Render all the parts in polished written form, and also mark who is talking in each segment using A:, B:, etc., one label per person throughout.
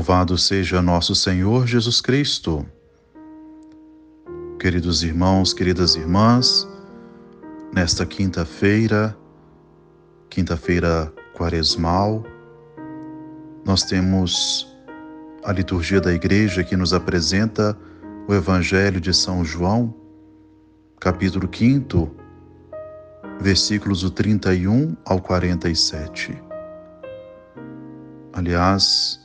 A: Louvado seja nosso Senhor Jesus Cristo. Queridos irmãos, queridas irmãs, nesta quinta-feira quaresmal, nós temos a liturgia da Igreja que nos apresenta o Evangelho de São João, capítulo 5, versículos do 31 ao 47. Aliás,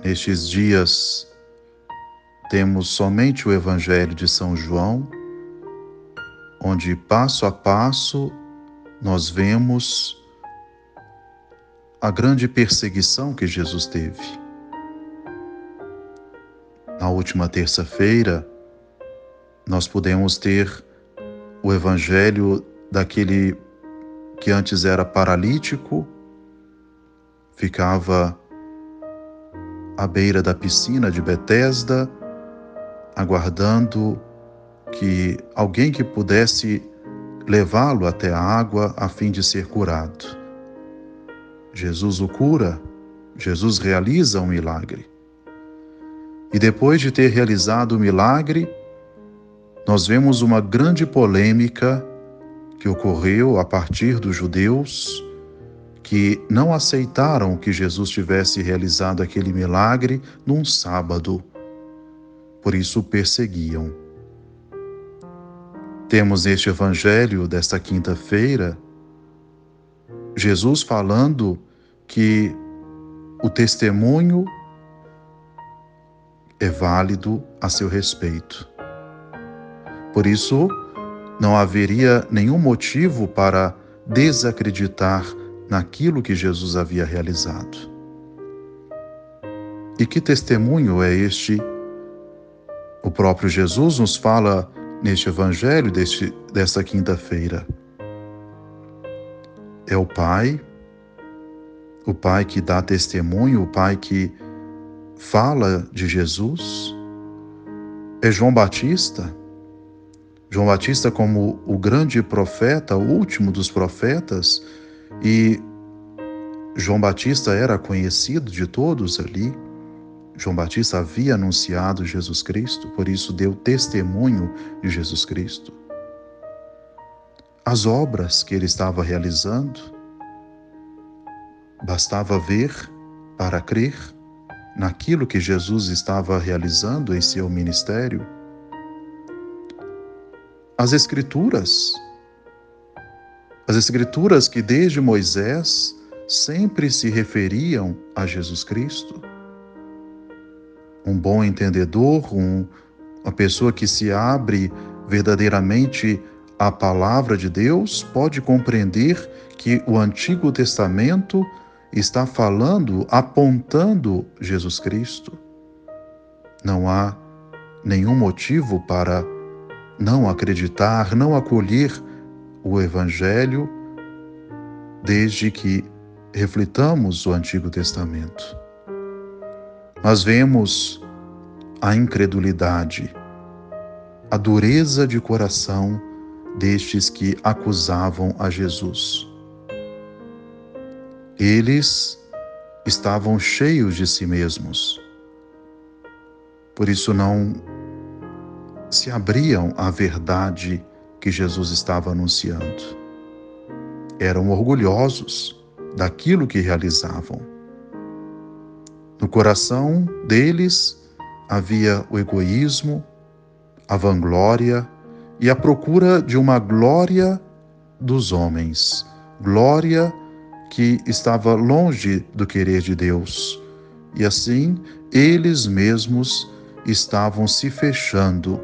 A: nestes dias temos somente o Evangelho de São João, onde passo a passo nós vemos a grande perseguição que Jesus teve. Na última terça-feira, nós pudemos ter o Evangelho daquele que antes era paralítico, ficava à beira da piscina de Betesda, aguardando que alguém que pudesse levá-lo até a água a fim de ser curado. Jesus o cura, Jesus realiza um milagre. E depois de ter realizado o milagre, nós vemos uma grande polêmica que ocorreu a partir dos judeus que não aceitaram que Jesus tivesse realizado aquele milagre num sábado. Por isso o perseguiam. Temos neste evangelho desta quinta-feira, Jesus falando que o testemunho é válido a seu respeito. Por isso, não haveria nenhum motivo para desacreditar naquilo que Jesus havia realizado. E que testemunho é este? O próprio Jesus nos fala neste evangelho desta quinta-feira. É o Pai que dá testemunho, o Pai que fala de Jesus. É João Batista como o grande profeta, o último dos profetas, e João Batista era conhecido de todos ali. João Batista havia anunciado Jesus Cristo, por isso deu testemunho de Jesus Cristo. As obras que ele estava realizando, bastava ver para crer naquilo que Jesus estava realizando em seu ministério. As Escrituras que desde Moisés sempre se referiam a Jesus Cristo. Um bom entendedor, uma pessoa que se abre verdadeiramente à palavra de Deus, pode compreender que o Antigo Testamento está falando, apontando Jesus Cristo. Não há nenhum motivo para não acreditar, não acolher o Evangelho, desde que reflitamos o Antigo Testamento. Nós vemos a incredulidade, a dureza de coração destes que acusavam a Jesus. Eles estavam cheios de si mesmos, por isso não se abriam à verdade que Jesus estava anunciando. Eram orgulhosos daquilo que realizavam. No coração deles havia o egoísmo, a vanglória e a procura de uma glória dos homens, glória que estava longe do querer de Deus. E assim, eles mesmos estavam se fechando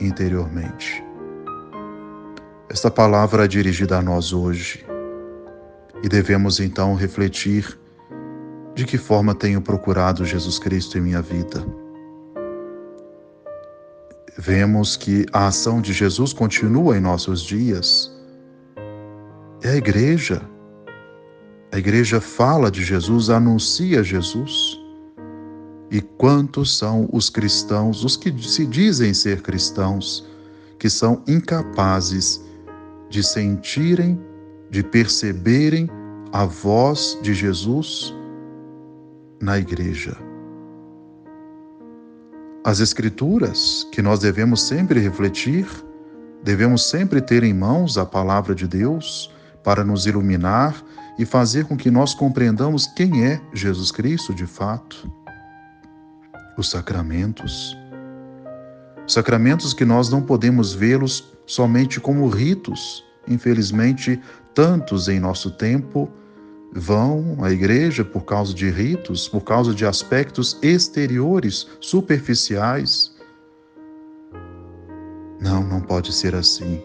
A: interiormente. Esta palavra é dirigida a nós hoje e devemos então refletir de que forma tenho procurado Jesus Cristo em minha vida. Vemos que a ação de Jesus continua em nossos dias. É a igreja. A igreja fala de Jesus, anuncia Jesus. E quantos são os cristãos, os que se dizem ser cristãos, que são incapazes de sentirem, de perceberem a voz de Jesus na igreja. As Escrituras, que nós devemos sempre refletir, devemos sempre ter em mãos a palavra de Deus para nos iluminar e fazer com que nós compreendamos quem é Jesus Cristo de fato. Os sacramentos que nós não podemos vê-los somente como ritos. Infelizmente, tantos em nosso tempo vão à igreja por causa de ritos, por causa de aspectos exteriores, superficiais. Não pode ser assim.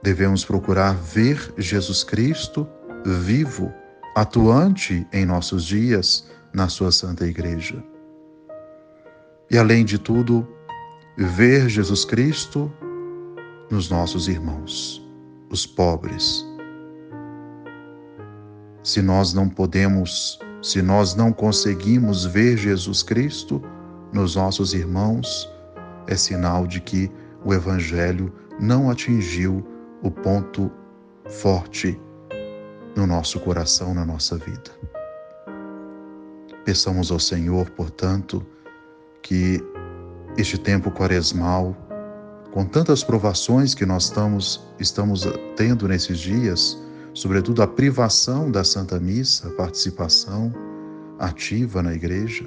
A: Devemos procurar ver Jesus Cristo vivo, atuante em nossos dias na sua Santa Igreja. E além de tudo, ver Jesus Cristo nos nossos irmãos, os pobres. Se nós não conseguimos ver Jesus Cristo nos nossos irmãos, é sinal de que o Evangelho não atingiu o ponto forte no nosso coração, na nossa vida. Peçamos ao Senhor, portanto, que este tempo quaresmal, com tantas provações que nós estamos tendo nesses dias, sobretudo a privação da Santa Missa, a participação ativa na igreja,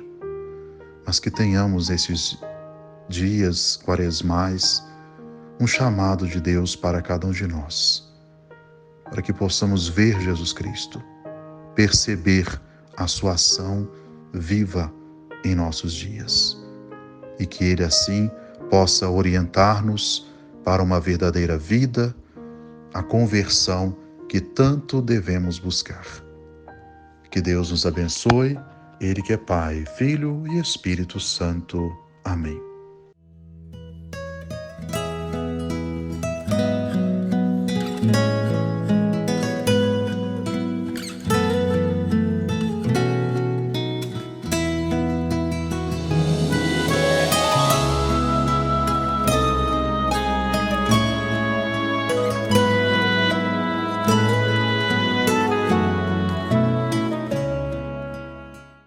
A: mas que tenhamos esses dias quaresmais um chamado de Deus para cada um de nós, para que possamos ver Jesus Cristo, perceber a sua ação viva em nossos dias, e que Ele assim possa orientar-nos para uma verdadeira vida, a conversão que tanto devemos buscar. Que Deus nos abençoe, Ele que é Pai, Filho e Espírito Santo. Amém.